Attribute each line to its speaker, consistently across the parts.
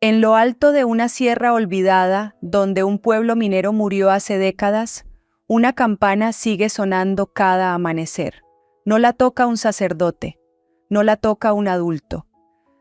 Speaker 1: En lo alto de una sierra olvidada, donde un pueblo minero murió hace décadas, una campana sigue sonando cada amanecer. No la toca un sacerdote, no la toca un adulto.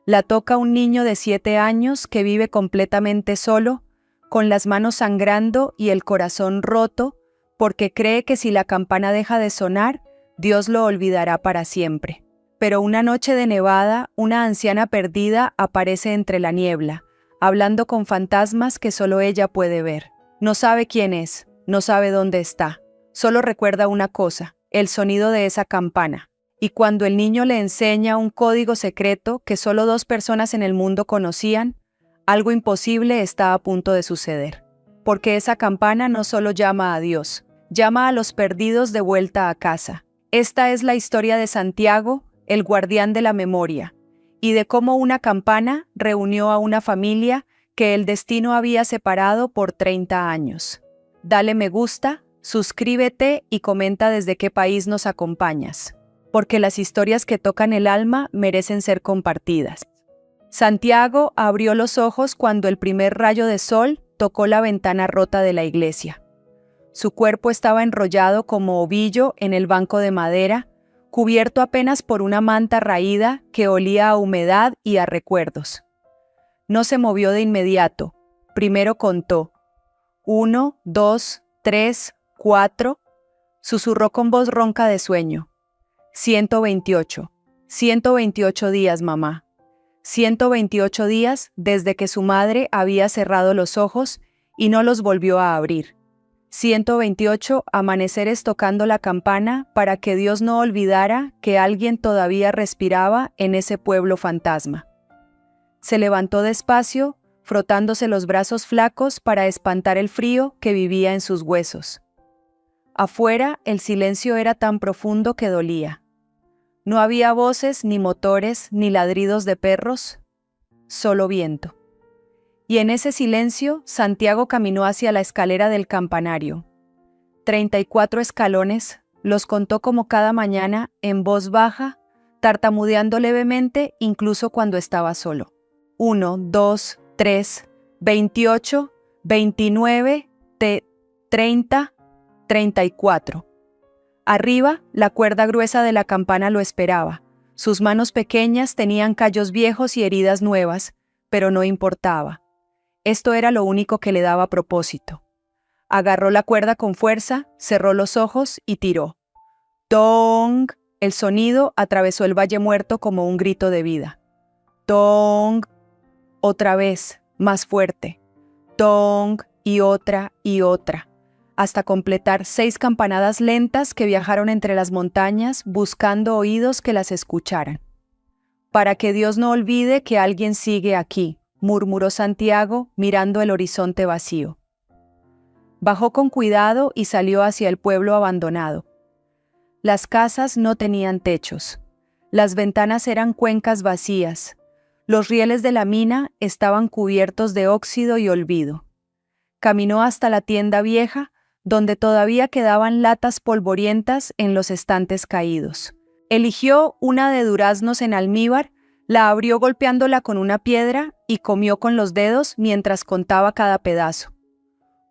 Speaker 1: La toca un niño de 7 años que vive completamente solo, con las manos sangrando y el corazón roto, porque cree que si la campana deja de sonar, Dios lo olvidará para siempre. Pero una noche de nevada, una anciana perdida aparece entre la niebla, hablando con fantasmas que solo ella puede ver. No sabe quién es, no sabe dónde está. Solo recuerda una cosa, el sonido de esa campana. Y cuando el niño le enseña un código secreto que solo 2 personas en el mundo conocían, algo imposible está a punto de suceder. Porque esa campana no solo llama a Dios, llama a los perdidos de vuelta a casa. Esta es la historia de Santiago, el guardián de la memoria, y de cómo una campana reunió a una familia que el destino había separado por 30 años. Dale me gusta, suscríbete y comenta desde qué país nos acompañas, porque las historias que tocan el alma merecen ser compartidas. Santiago abrió los ojos cuando el primer rayo de sol tocó la ventana rota de la iglesia. Su cuerpo estaba enrollado como ovillo en el banco de madera, cubierto apenas por una manta raída que olía a humedad y a recuerdos. No se movió de inmediato. Primero contó. 1, 2, 3, 4. Susurró con voz ronca de sueño. 128. 128 días, mamá. 128 días desde que su madre había cerrado los ojos y no los volvió a abrir. 128 amaneceres tocando la campana para que Dios no olvidara que alguien todavía respiraba en ese pueblo fantasma. Se levantó despacio, frotándose los brazos flacos para espantar el frío que vivía en sus huesos. Afuera, el silencio era tan profundo que dolía. No había voces, ni motores, ni ladridos de perros, solo viento. Y en ese silencio, Santiago caminó hacia la escalera del campanario. 34 escalones, los contó como cada mañana, en voz baja, tartamudeando levemente incluso cuando estaba solo. 1, 2, 3, 28, 29, 30, 34. Arriba, la cuerda gruesa de la campana lo esperaba. Sus manos pequeñas tenían callos viejos y heridas nuevas, pero no importaba. Esto era lo único que le daba propósito. Agarró la cuerda con fuerza, cerró los ojos y tiró. ¡Tong! El sonido atravesó el valle muerto como un grito de vida. ¡Tong! Otra vez, más fuerte. ¡Tong! Y otra, hasta completar 6 campanadas lentas que viajaron entre las montañas buscando oídos que las escucharan. Para que Dios no olvide que alguien sigue aquí, murmuró Santiago mirando el horizonte vacío. Bajó con cuidado y salió hacia el pueblo abandonado. Las casas no tenían techos. Las ventanas eran cuencas vacías. Los rieles de la mina estaban cubiertos de óxido y olvido. Caminó hasta la tienda vieja, donde todavía quedaban latas polvorientas en los estantes caídos. Eligió una de duraznos en almíbar, la abrió golpeándola con una piedra y comió con los dedos mientras contaba cada pedazo.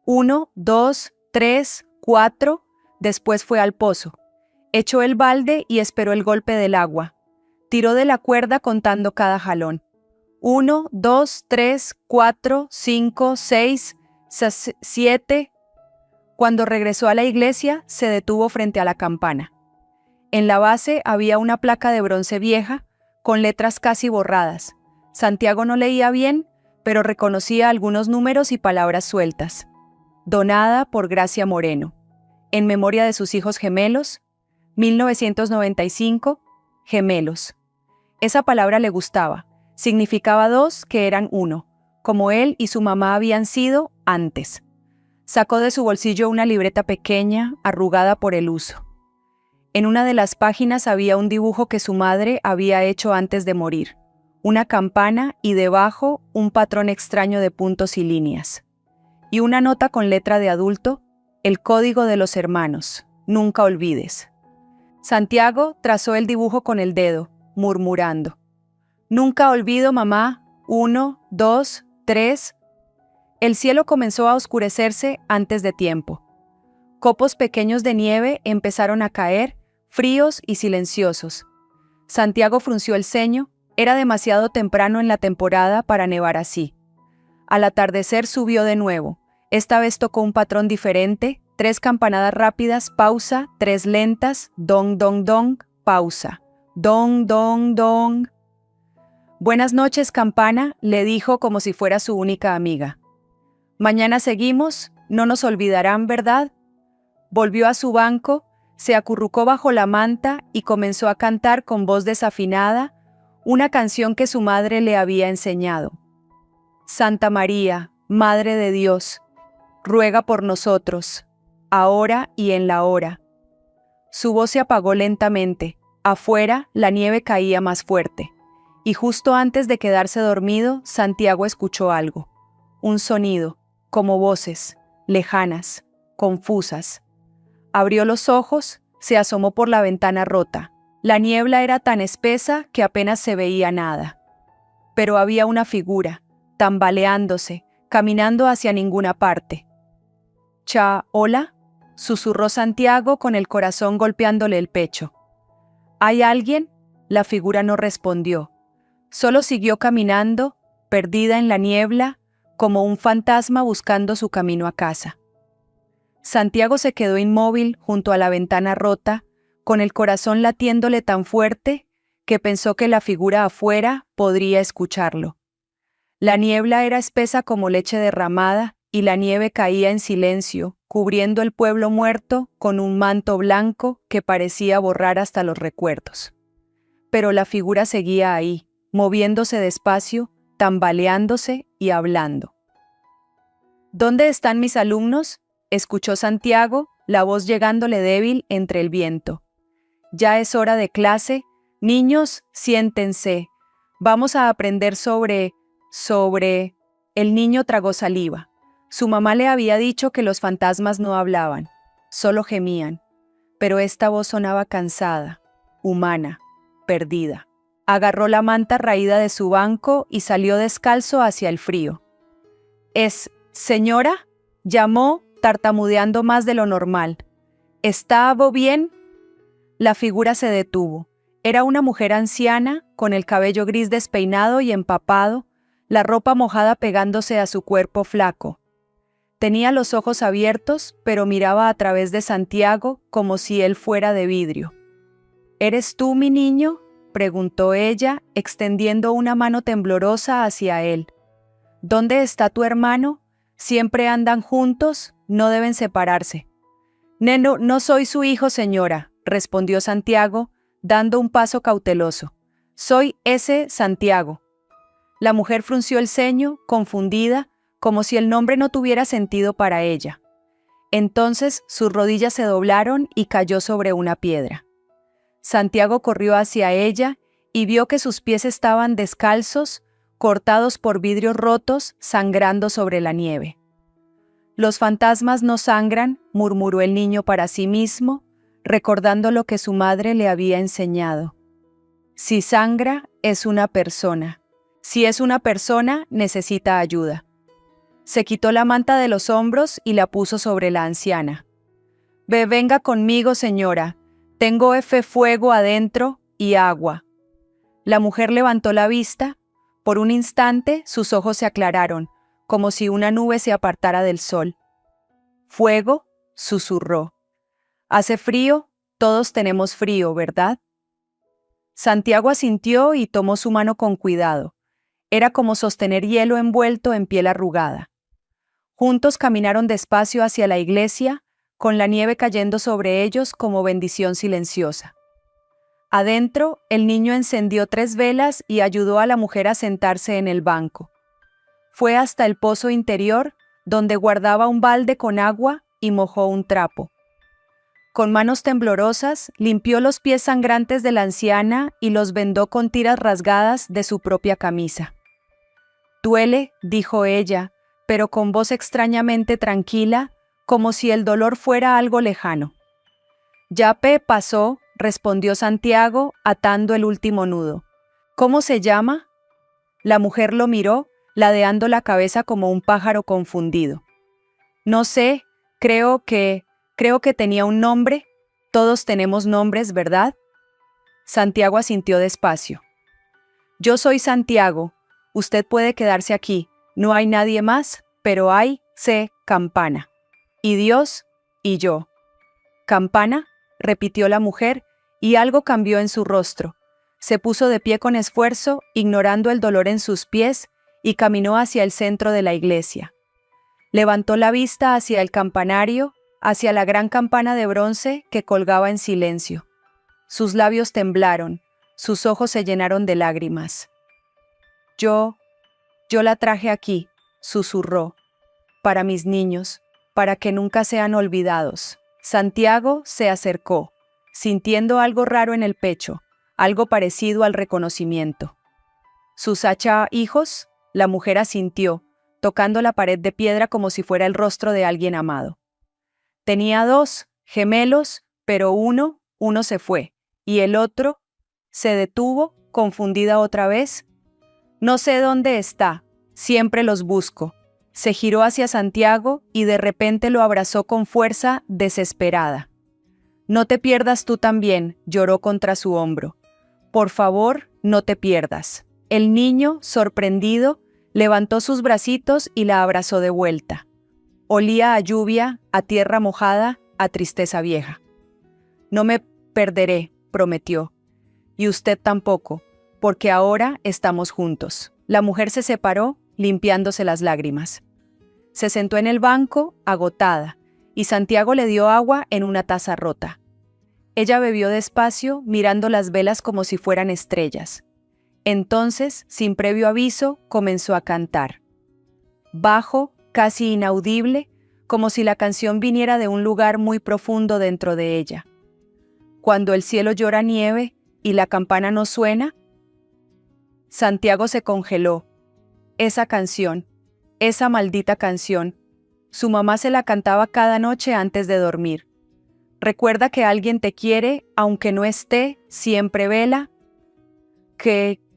Speaker 1: 1, 2, 3, 4, después fue al pozo. Echó el balde y esperó el golpe del agua. Tiró de la cuerda contando cada jalón. 1, 2, 3, 4, 5, 6, 7. Cuando regresó a la iglesia, se detuvo frente a la campana. En la base había una placa de bronce vieja, con letras casi borradas. Santiago no leía bien, pero reconocía algunos números y palabras sueltas. Donada por Gracia Moreno. En memoria de sus hijos gemelos. 1995. Gemelos. Esa palabra le gustaba. Significaba 2 que eran 1, como él y su mamá habían sido antes. Sacó de su bolsillo una libreta pequeña, arrugada por el uso. En una de las páginas había un dibujo que su madre había hecho antes de morir. Una campana y debajo un patrón extraño de puntos y líneas. Y una nota con letra de adulto, el código de los hermanos, nunca olvides. Santiago trazó el dibujo con el dedo, murmurando. Nunca olvido, mamá, 1, 2, 3. El cielo comenzó a oscurecerse antes de tiempo. Copos pequeños de nieve empezaron a caer, fríos y silenciosos. Santiago frunció el ceño, era demasiado temprano en la temporada para nevar así. Al atardecer subió de nuevo. Esta vez tocó un patrón diferente, 3 campanadas rápidas, pausa, 3 lentas, dong, dong, dong, pausa, dong, dong, dong. Buenas noches, campana, le dijo como si fuera su única amiga. Mañana seguimos, no nos olvidarán, ¿verdad? Volvió a su banco, se acurrucó bajo la manta y comenzó a cantar con voz desafinada una canción que su madre le había enseñado. Santa María, Madre de Dios, ruega por nosotros, ahora y en la hora. Su voz se apagó lentamente. Afuera, la nieve caía más fuerte. Y justo antes de quedarse dormido, Santiago escuchó algo. Un sonido, como voces, lejanas, confusas. Abrió los ojos, se asomó por la ventana rota. La niebla era tan espesa que apenas se veía nada. Pero había una figura, tambaleándose, caminando hacia ninguna parte. «¿Hola?», susurró Santiago con el corazón golpeándole el pecho. «¿Hay alguien?». La figura no respondió. Solo siguió caminando, perdida en la niebla, como un fantasma buscando su camino a casa. Santiago se quedó inmóvil junto a la ventana rota, con el corazón latiéndole tan fuerte que pensó que la figura afuera podría escucharlo. La niebla era espesa como leche derramada y la nieve caía en silencio, cubriendo el pueblo muerto con un manto blanco que parecía borrar hasta los recuerdos. Pero la figura seguía ahí, moviéndose despacio, tambaleándose y hablando. «¿Dónde están mis alumnos?», escuchó Santiago, la voz llegándole débil entre el viento. «Ya es hora de clase. Niños, siéntense. Vamos a aprender sobre... El niño tragó saliva. Su mamá le había dicho que los fantasmas no hablaban, solo gemían. Pero esta voz sonaba cansada, humana, perdida. Agarró la manta raída de su banco y salió descalzo hacia el frío. «Señora», llamó, tartamudeando más de lo normal. «¿Está bien?». La figura se detuvo. Era una mujer anciana, con el cabello gris despeinado y empapado, la ropa mojada pegándose a su cuerpo flaco. Tenía los ojos abiertos, pero miraba a través de Santiago como si él fuera de vidrio. «¿Eres tú, mi niño?», preguntó ella, extendiendo una mano temblorosa hacia él. «¿Dónde está tu hermano? Siempre andan juntos, no deben separarse». «No soy su hijo, señora», respondió Santiago, dando un paso cauteloso. «Soy ese Santiago». La mujer frunció el ceño, confundida, como si el nombre no tuviera sentido para ella. Entonces sus rodillas se doblaron y cayó sobre una piedra. Santiago corrió hacia ella y vio que sus pies estaban descalzos, cortados por vidrios rotos, sangrando sobre la nieve. «Los fantasmas no sangran», murmuró el niño para sí mismo, recordando lo que su madre le había enseñado. «Si sangra, es una persona. Si es una persona, necesita ayuda». Se quitó la manta de los hombros y la puso sobre la anciana. «Venga conmigo, señora. Tengo fuego adentro y agua». La mujer levantó la vista. Por un instante, sus ojos se aclararon, como si una nube se apartara del sol. «¿Fuego?», susurró. «¿Hace frío? Todos tenemos frío, ¿verdad?». Santiago asintió y tomó su mano con cuidado. Era como sostener hielo envuelto en piel arrugada. Juntos caminaron despacio hacia la iglesia, con la nieve cayendo sobre ellos como bendición silenciosa. Adentro, el niño encendió 3 velas y ayudó a la mujer a sentarse en el banco. Fue hasta el pozo interior, donde guardaba un balde con agua y mojó un trapo. Con manos temblorosas, limpió los pies sangrantes de la anciana y los vendó con tiras rasgadas de su propia camisa. «Duele», dijo ella, pero con voz extrañamente tranquila, como si el dolor fuera algo lejano. «Ya pasó», respondió Santiago, atando el último nudo. «¿Cómo se llama?». La mujer lo miró, ladeando la cabeza como un pájaro confundido. No sé, creo que tenía un nombre. Todos tenemos nombres, ¿verdad? Santiago asintió despacio. Yo soy Santiago. Usted puede quedarse aquí. No hay nadie más, pero hay Campana. Y Dios y yo. ¿Campana?, repitió la mujer, y algo cambió en su rostro. Se puso de pie con esfuerzo, ignorando el dolor en sus pies, y caminó hacia el centro de la iglesia. Levantó la vista hacia el campanario, hacia la gran campana de bronce que colgaba en silencio. Sus labios temblaron, sus ojos se llenaron de lágrimas. Yo la traje aquí, susurró, para mis niños, para que nunca sean olvidados. Santiago se acercó, sintiendo algo raro en el pecho, algo parecido al reconocimiento. ¿Sus hijos? La mujer asintió, tocando la pared de piedra como si fuera el rostro de alguien amado. Tenía 2, gemelos, pero uno se fue, y el otro se detuvo, confundida otra vez. No sé dónde está, siempre los busco. Se giró hacia Santiago y de repente lo abrazó con fuerza, desesperada. No te pierdas tú también, lloró contra su hombro. Por favor, no te pierdas. El niño, sorprendido, levantó sus bracitos y la abrazó de vuelta. Olía a lluvia, a tierra mojada, a tristeza vieja. No me perderé, prometió. Y usted tampoco, porque ahora estamos juntos. La mujer se separó, limpiándose las lágrimas. Se sentó en el banco, agotada, y Santiago le dio agua en una taza rota. Ella bebió despacio, mirando las velas como si fueran estrellas. Entonces, sin previo aviso, comenzó a cantar. Bajo, casi inaudible, como si la canción viniera de un lugar muy profundo dentro de ella. Cuando el cielo llora nieve y la campana no suena, Santiago se congeló. Esa canción, esa maldita canción, su mamá se la cantaba cada noche antes de dormir. Recuerda que alguien te quiere, aunque no esté, siempre vela.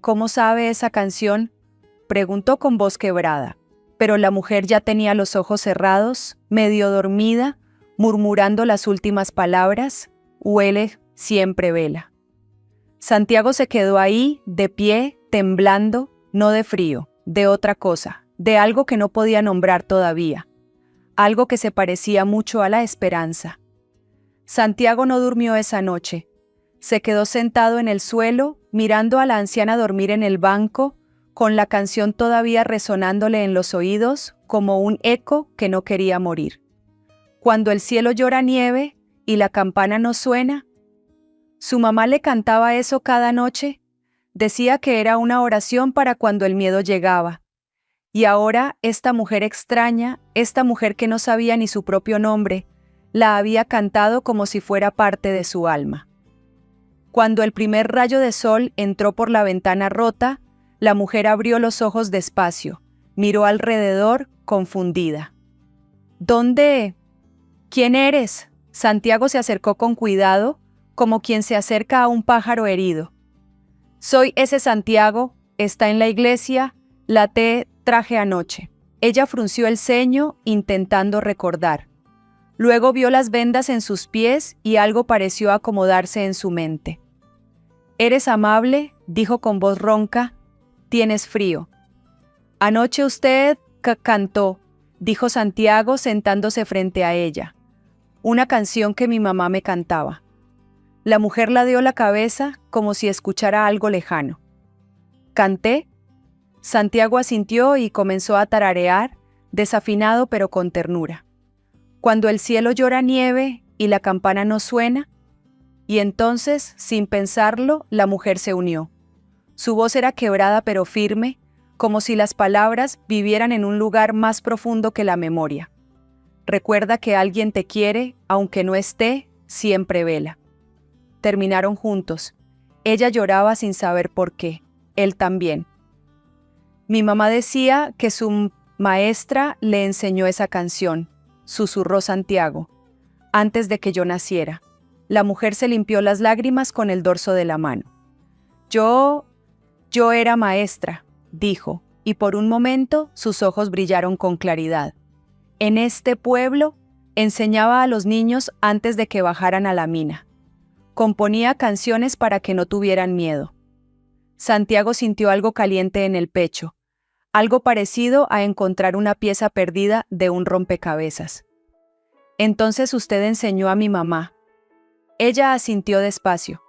Speaker 1: ¿Cómo sabe esa canción?, preguntó con voz quebrada, pero la mujer ya tenía los ojos cerrados, medio dormida, murmurando las últimas palabras, huele, siempre vela. Santiago se quedó ahí, de pie, temblando, no de frío, de otra cosa, de algo que no podía nombrar todavía, algo que se parecía mucho a la esperanza. Santiago no durmió esa noche. Se quedó sentado en el suelo, mirando a la anciana dormir en el banco, con la canción todavía resonándole en los oídos como un eco que no quería morir. Cuando el cielo llora nieve y la campana no suena, su mamá le cantaba eso cada noche. Decía que era una oración para cuando el miedo llegaba. Y ahora esta mujer extraña, esta mujer que no sabía ni su propio nombre, la había cantado como si fuera parte de su alma. Cuando el primer rayo de sol entró por la ventana rota, la mujer abrió los ojos despacio, miró alrededor, confundida. ¿Dónde? ¿Quién eres? Santiago se acercó con cuidado, como quien se acerca a un pájaro herido. Soy ese Santiago, está en la iglesia, la traje anoche. Ella frunció el ceño, intentando recordar. Luego vio las vendas en sus pies y algo pareció acomodarse en su mente. «Eres amable», dijo con voz ronca. «Tienes frío». «Anoche usted cantó», dijo Santiago sentándose frente a ella. «Una canción que mi mamá me cantaba». La mujer ladeó la cabeza como si escuchara algo lejano. «¿Canté?» Santiago asintió y comenzó a tararear, desafinado pero con ternura. Cuando el cielo llora nieve y la campana no suena. Y entonces, sin pensarlo, la mujer se unió. Su voz era quebrada pero firme, como si las palabras vivieran en un lugar más profundo que la memoria. Recuerda que alguien te quiere, aunque no esté, siempre vela. Terminaron juntos. Ella lloraba sin saber por qué, él también. Mi mamá decía que su maestra le enseñó esa canción, susurró Santiago, antes de que yo naciera. La mujer se limpió las lágrimas con el dorso de la mano. Yo era maestra, dijo, y por un momento sus ojos brillaron con claridad. En este pueblo enseñaba a los niños antes de que bajaran a la mina. Componía canciones para que no tuvieran miedo. Santiago sintió algo caliente en el pecho, algo parecido a encontrar una pieza perdida de un rompecabezas. Entonces usted enseñó a mi mamá. Ella asintió despacio.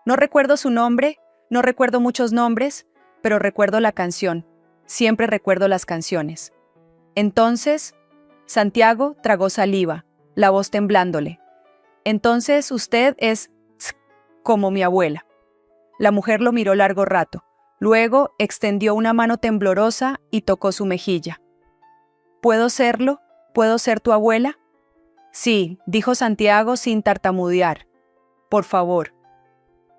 Speaker 1: No recuerdo su nombre, no recuerdo muchos nombres, pero recuerdo la canción. Siempre recuerdo las canciones. Entonces, Santiago tragó saliva, la voz temblándole. Entonces usted es como mi abuela. La mujer lo miró largo rato. Luego extendió una mano temblorosa y tocó su mejilla. ¿Puedo serlo? ¿Puedo ser tu abuela? Sí, dijo Santiago sin tartamudear. Por favor.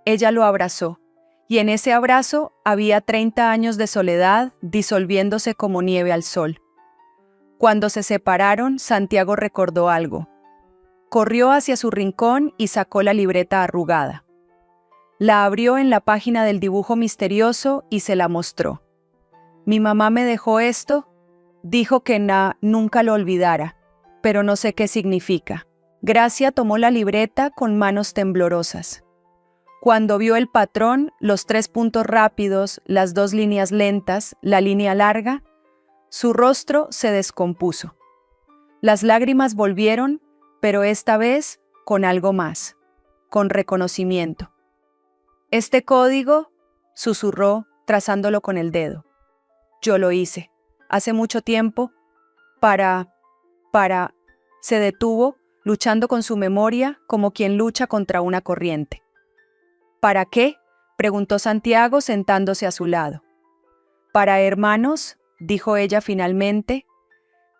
Speaker 1: Ella lo abrazó, y en ese abrazo había 30 años de soledad disolviéndose como nieve al sol. Cuando se separaron, Santiago recordó algo. Corrió hacia su rincón y sacó la libreta arrugada. La abrió en la página del dibujo misterioso y se la mostró. Mi mamá me dejó esto, dijo que nunca lo olvidara, pero no sé qué significa. Gracia tomó la libreta con manos temblorosas. Cuando vio el patrón, los 3 puntos rápidos, las 2 líneas lentas, la línea larga, su rostro se descompuso. Las lágrimas volvieron, pero esta vez con algo más, con reconocimiento. Este código, susurró, trazándolo con el dedo. Yo lo hice, hace mucho tiempo, Se detuvo, luchando con su memoria como quien lucha contra una corriente. ¿Para qué?, preguntó Santiago sentándose a su lado. Para hermanos, dijo ella finalmente.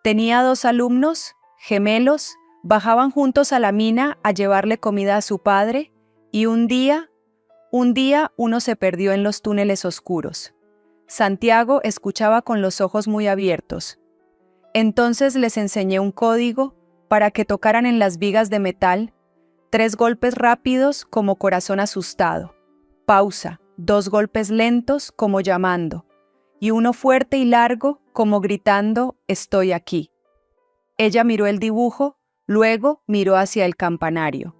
Speaker 1: Tenía 2 alumnos, gemelos, bajaban juntos a la mina a llevarle comida a su padre, y un día uno se perdió en los túneles oscuros. Santiago escuchaba con los ojos muy abiertos. Entonces les enseñé un código para que tocaran en las vigas de metal, 3 golpes rápidos como corazón asustado, pausa, 2 golpes lentos como llamando, y uno fuerte y largo como gritando, estoy aquí. Ella miró el dibujo, luego miró hacia el campanario.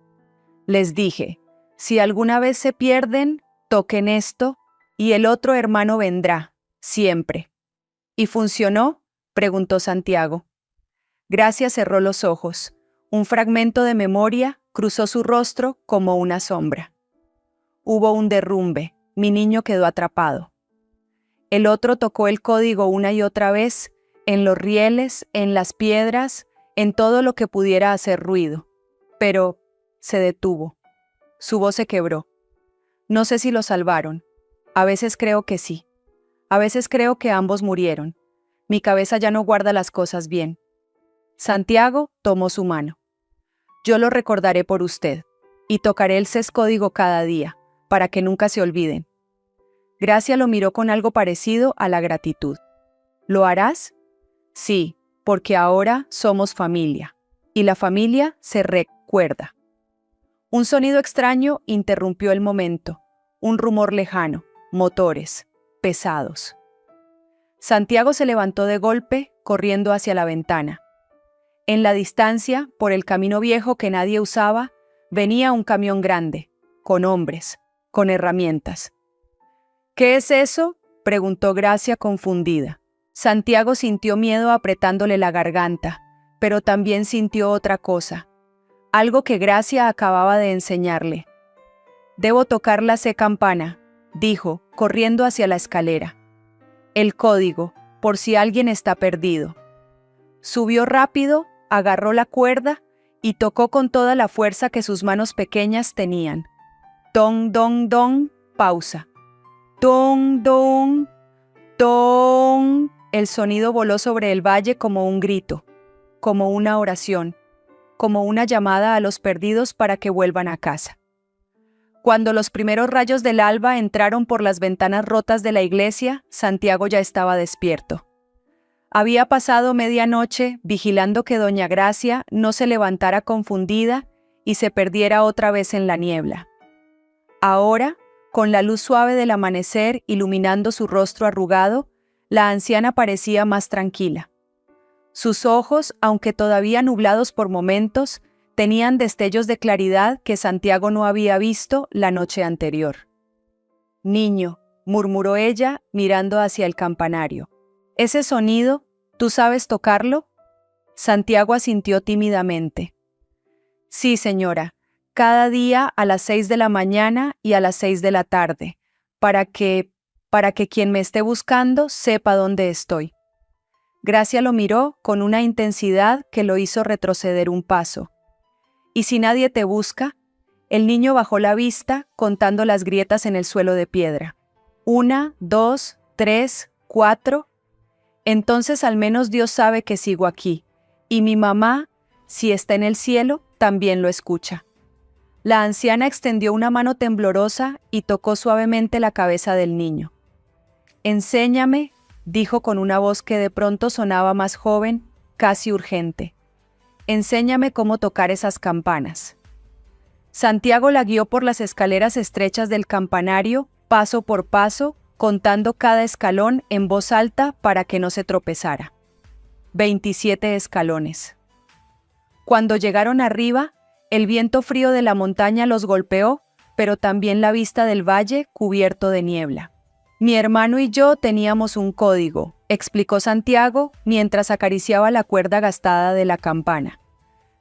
Speaker 1: Les dije, si alguna vez se pierden, toquen esto, y el otro hermano vendrá, siempre. ¿Y funcionó?, preguntó Santiago. Gracia cerró los ojos. Un fragmento de memoria cruzó su rostro como una sombra. Hubo un derrumbe, mi niño quedó atrapado. El otro tocó el código una y otra vez, en los rieles, en las piedras, en todo lo que pudiera hacer ruido. Pero se detuvo. Su voz se quebró. No sé si lo salvaron. A veces creo que sí. A veces creo que ambos murieron. Mi cabeza ya no guarda las cosas bien. Santiago tomó su mano. Yo lo recordaré por usted, y tocaré el código cada día, para que nunca se olviden. Gracia lo miró con algo parecido a la gratitud. ¿Lo harás? Sí, porque ahora somos familia, y la familia se recuerda. Un sonido extraño interrumpió el momento, un rumor lejano, motores, pesados. Santiago se levantó de golpe, corriendo hacia la ventana. En la distancia, por el camino viejo que nadie usaba, venía un camión grande, con hombres, con herramientas. ¿Qué es eso?, preguntó Gracia confundida. Santiago sintió miedo apretándole la garganta, pero también sintió otra cosa, algo que Gracia acababa de enseñarle. Debo tocar la campana, dijo, corriendo hacia la escalera. El código, por si alguien está perdido. Subió rápido, agarró la cuerda y tocó con toda la fuerza que sus manos pequeñas tenían. Dong, dong, dong, pausa. Dong, dong, dong. El sonido voló sobre el valle como un grito, como una oración, como una llamada a los perdidos para que vuelvan a casa. Cuando los primeros rayos del alba entraron por las ventanas rotas de la iglesia, Santiago ya estaba despierto. Había pasado medianoche vigilando que doña Gracia no se levantara confundida y se perdiera otra vez en la niebla. Ahora, con la luz suave del amanecer iluminando su rostro arrugado, La anciana parecía más tranquila. Sus ojos, aunque todavía nublados por momentos, tenían destellos de claridad que Santiago no había visto la noche anterior. «Niño», murmuró ella, mirando hacia el campanario. «¿Ese sonido, tú sabes tocarlo?» Santiago asintió tímidamente. «Sí, señora, cada día a las 6 de la mañana y a las 6 de la tarde, para que quien me esté buscando sepa dónde estoy». Gracia lo miró con una intensidad que lo hizo retroceder un paso. «¿Y si nadie te busca?» El niño bajó la vista, contando las grietas en el suelo de piedra. 1, 2, 3, 4. Entonces al menos Dios sabe que sigo aquí, y mi mamá, si está en el cielo, también lo escucha. La anciana extendió una mano temblorosa y tocó suavemente la cabeza del niño. «Enséñame», dijo con una voz que de pronto sonaba más joven, casi urgente. «Enséñame cómo tocar esas campanas». Santiago la guió por las escaleras estrechas del campanario, paso por paso, contando cada escalón en voz alta para que no se tropezara. 27 escalones. Cuando llegaron arriba, el viento frío de la montaña los golpeó, pero también la vista del valle cubierto de niebla. «Mi hermano y yo teníamos un código», explicó Santiago mientras acariciaba la cuerda gastada de la campana.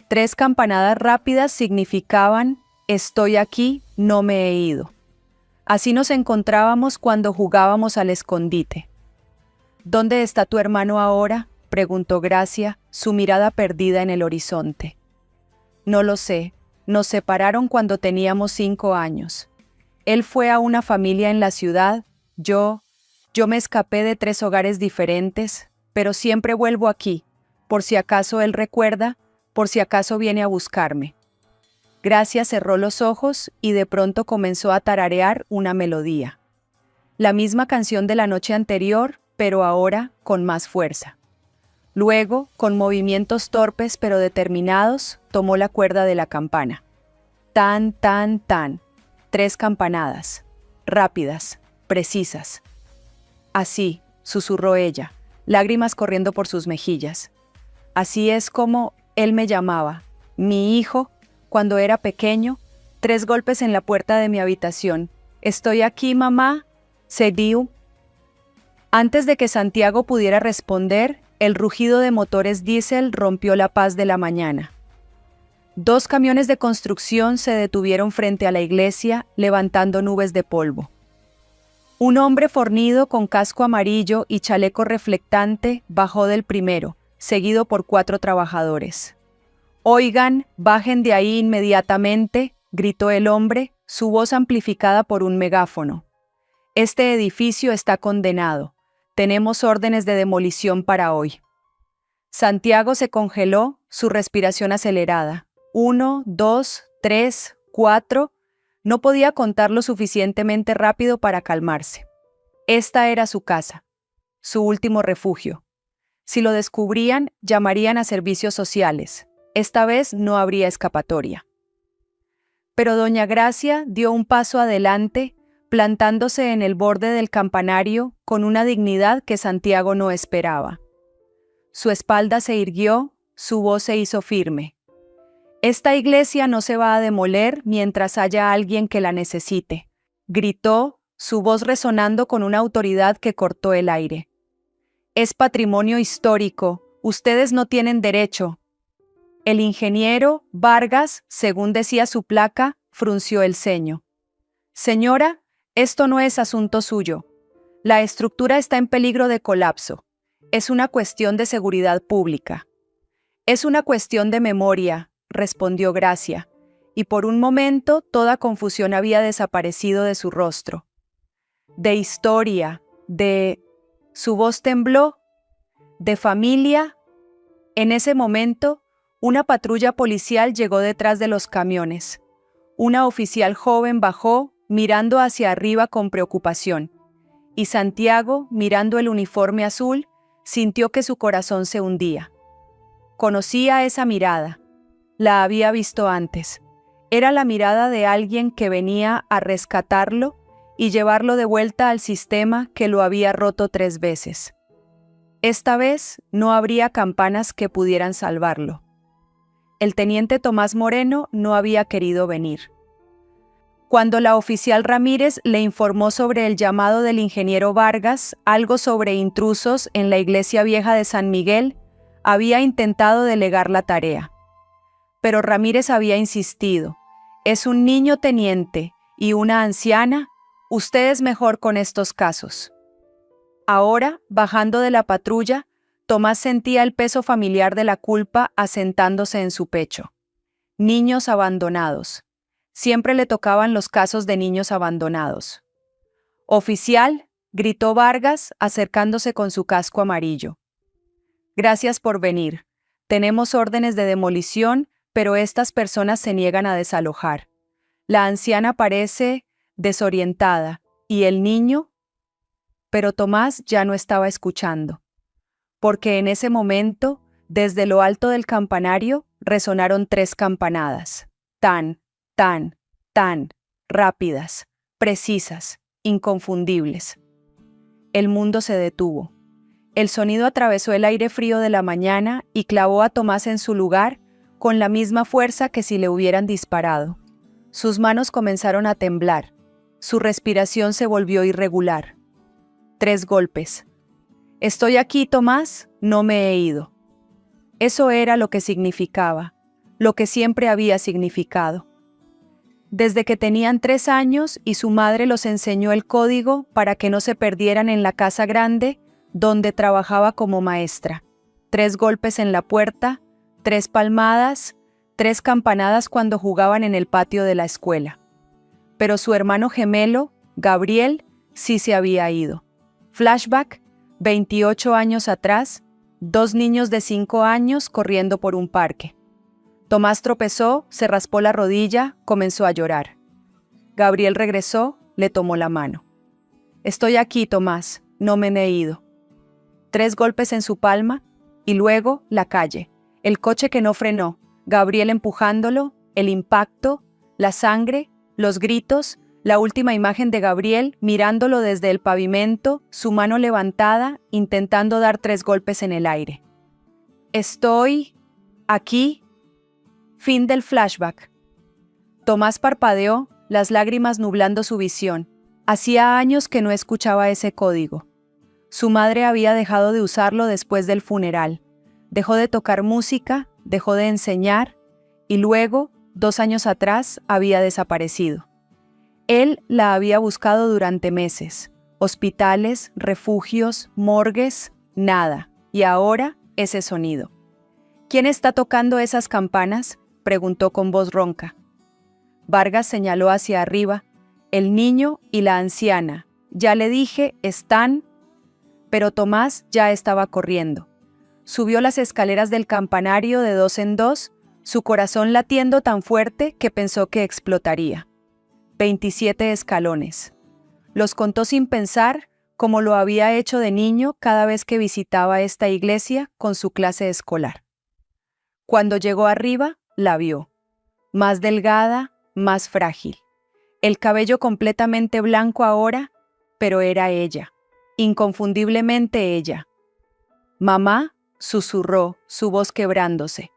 Speaker 1: 3 campanadas rápidas significaban «Estoy aquí, no me he ido». Así nos encontrábamos cuando jugábamos al escondite. «¿Dónde está tu hermano ahora?», preguntó Gracia, su mirada perdida en el horizonte. «No lo sé, nos separaron cuando teníamos 5 años. Él fue a una familia en la ciudad, yo me escapé de 3 hogares diferentes, pero siempre vuelvo aquí, por si acaso él recuerda, por si acaso viene a buscarme». Gracia cerró los ojos y de pronto comenzó a tararear una melodía. La misma canción de la noche anterior, pero ahora con más fuerza. Luego, con movimientos torpes pero determinados, tomó la cuerda de la campana. Tan, tan, tan. 3 campanadas. Rápidas, precisas. «Así», susurró ella, lágrimas corriendo por sus mejillas. «Así es como él me llamaba, mi hijo, cuando era pequeño, 3 golpes en la puerta de mi habitación. «Estoy aquí, mamá», se dio. Antes de que Santiago pudiera responder, el rugido de motores diésel rompió la paz de la mañana. 2 camiones de construcción se detuvieron frente a la iglesia, levantando nubes de polvo. Un hombre fornido con casco amarillo y chaleco reflectante bajó del primero, seguido por 4 trabajadores. «Oigan, bajen de ahí inmediatamente», gritó el hombre, su voz amplificada por un megáfono. «Este edificio está condenado. Tenemos órdenes de demolición para hoy». Santiago se congeló, su respiración acelerada. 1, 2, 3, 4. No podía contar lo suficientemente rápido para calmarse. Esta era su casa, su último refugio. Si lo descubrían, llamarían a servicios sociales. Esta vez no habría escapatoria. Pero doña Gracia dio un paso adelante, plantándose en el borde del campanario con una dignidad que Santiago no esperaba. Su espalda se irguió, su voz se hizo firme. «Esta iglesia no se va a demoler mientras haya alguien que la necesite», gritó, su voz resonando con una autoridad que cortó el aire. «Es patrimonio histórico, ustedes no tienen derecho». El ingeniero Vargas, según decía su placa, frunció el ceño. «Señora, esto no es asunto suyo. La estructura está en peligro de colapso. Es una cuestión de seguridad pública». «Es una cuestión de memoria», respondió Gracia, y por un momento toda confusión había desaparecido de su rostro. «De historia, de...» Su voz tembló. «¿De familia?» En ese momento, una patrulla policial llegó detrás de los camiones. Una oficial joven bajó, mirando hacia arriba con preocupación, y Santiago, mirando el uniforme azul, sintió que su corazón se hundía. Conocía esa mirada. La había visto antes. Era la mirada de alguien que venía a rescatarlo y llevarlo de vuelta al sistema que lo había roto 3 veces. Esta vez no habría campanas que pudieran salvarlo. El teniente Tomás Moreno no había querido venir. Cuando la oficial Ramírez le informó sobre el llamado del ingeniero Vargas, algo sobre intrusos en la iglesia vieja de San Miguel, había intentado delegar la tarea. Pero Ramírez había insistido: es un niño teniente y una anciana, usted es mejor con estos casos. Ahora, bajando de la patrulla, Tomás sentía el peso familiar de la culpa asentándose en su pecho. Niños abandonados. Siempre le tocaban los casos de niños abandonados. «Oficial», gritó Vargas, acercándose con su casco amarillo. «Gracias por venir. Tenemos órdenes de demolición, pero estas personas se niegan a desalojar. La anciana parece desorientada. ¿Y el niño?». Pero Tomás ya no estaba escuchando, porque en ese momento, desde lo alto del campanario, resonaron 3 campanadas. Tan, tan, tan, rápidas, precisas, inconfundibles. El mundo se detuvo. El sonido atravesó el aire frío de la mañana y clavó a Tomás en su lugar con la misma fuerza que si le hubieran disparado. Sus manos comenzaron a temblar. Su respiración se volvió irregular. 3 golpes. «Estoy aquí, Tomás, no me he ido». Eso era lo que significaba, lo que siempre había significado. Desde que tenían 3 años y su madre los enseñó el código para que no se perdieran en la casa grande donde trabajaba como maestra. 3 golpes en la puerta, 3 palmadas, 3 campanadas cuando jugaban en el patio de la escuela. Pero su hermano gemelo, Gabriel, sí se había ido. Flashback, 28 años atrás, 2 niños de 5 años corriendo por un parque. Tomás tropezó, se raspó la rodilla, comenzó a llorar. Gabriel regresó, le tomó la mano. «Estoy aquí, Tomás, no me he ido». 3 golpes en su palma, y luego la calle, el coche que no frenó, Gabriel empujándolo, el impacto, la sangre, los gritos, la última imagen de Gabriel mirándolo desde el pavimento, su mano levantada, intentando dar 3 golpes en el aire. «Estoy aquí». Fin del flashback. Tomás parpadeó, las lágrimas nublando su visión. Hacía años que no escuchaba ese código. Su madre había dejado de usarlo después del funeral. Dejó de tocar música, dejó de enseñar, y luego, 2 años atrás, había desaparecido. Él la había buscado durante meses. Hospitales, refugios, morgues, nada. Y ahora, ese sonido. «¿Quién está tocando esas campanas?», preguntó con voz ronca. Vargas señaló hacia arriba. «El niño y la anciana. Ya le dije, están...». Pero Tomás ya estaba corriendo. Subió las escaleras del campanario de 2 en 2, su corazón latiendo tan fuerte que pensó que explotaría. 27 escalones. Los contó sin pensar, como lo había hecho de niño cada vez que visitaba esta iglesia con su clase escolar. Cuando llegó arriba, la vio. Más delgada, más frágil. El cabello completamente blanco ahora, pero era ella. Inconfundiblemente ella. «Mamá», susurró, su voz quebrándose.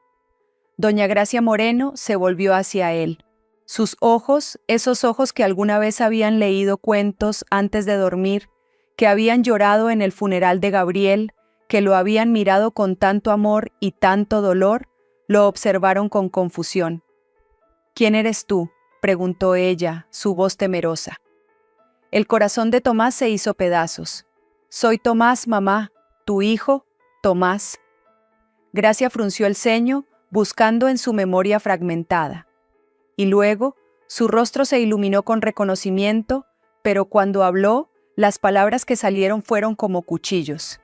Speaker 1: Doña Gracia Moreno se volvió hacia él. Sus ojos, esos ojos que alguna vez habían leído cuentos antes de dormir, que habían llorado en el funeral de Gabriel, que lo habían mirado con tanto amor y tanto dolor, lo observaron con confusión. «¿Quién eres tú?», preguntó ella, su voz temerosa. El corazón de Tomás se hizo pedazos. «Soy Tomás, mamá, tu hijo, Tomás». Gracia frunció el ceño, buscando en su memoria fragmentada. Y luego, su rostro se iluminó con reconocimiento, pero cuando habló, las palabras que salieron fueron como cuchillos.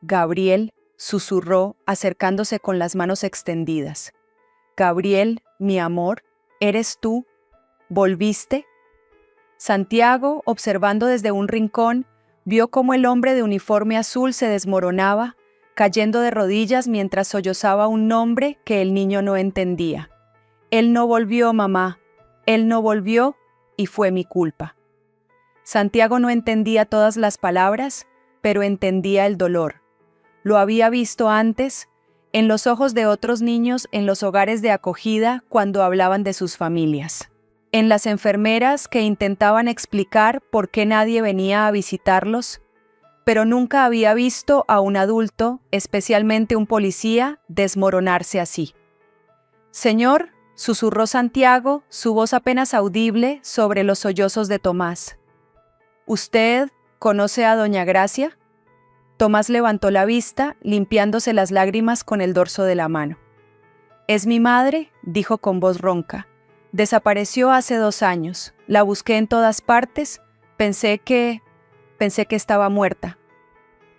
Speaker 1: «Gabriel», susurró, acercándose con las manos extendidas. «Gabriel, mi amor, ¿eres tú? ¿Volviste?». Santiago, observando desde un rincón, vio cómo el hombre de uniforme azul se desmoronaba, cayendo de rodillas mientras sollozaba un nombre que el niño no entendía. «Él no volvió, mamá. Él no volvió y fue mi culpa». Santiago no entendía todas las palabras, pero entendía el dolor. Lo había visto antes, en los ojos de otros niños en los hogares de acogida cuando hablaban de sus familias. En las enfermeras que intentaban explicar por qué nadie venía a visitarlos, pero nunca había visto a un adulto, especialmente un policía, desmoronarse así. «Señor», susurró Santiago, su voz apenas audible sobre los sollozos de Tomás. «¿Usted conoce a doña Gracia?» Tomás levantó la vista, limpiándose las lágrimas con el dorso de la mano. «Es mi madre», dijo con voz ronca. «Desapareció hace 2 años. La busqué en todas partes. Pensé que estaba muerta».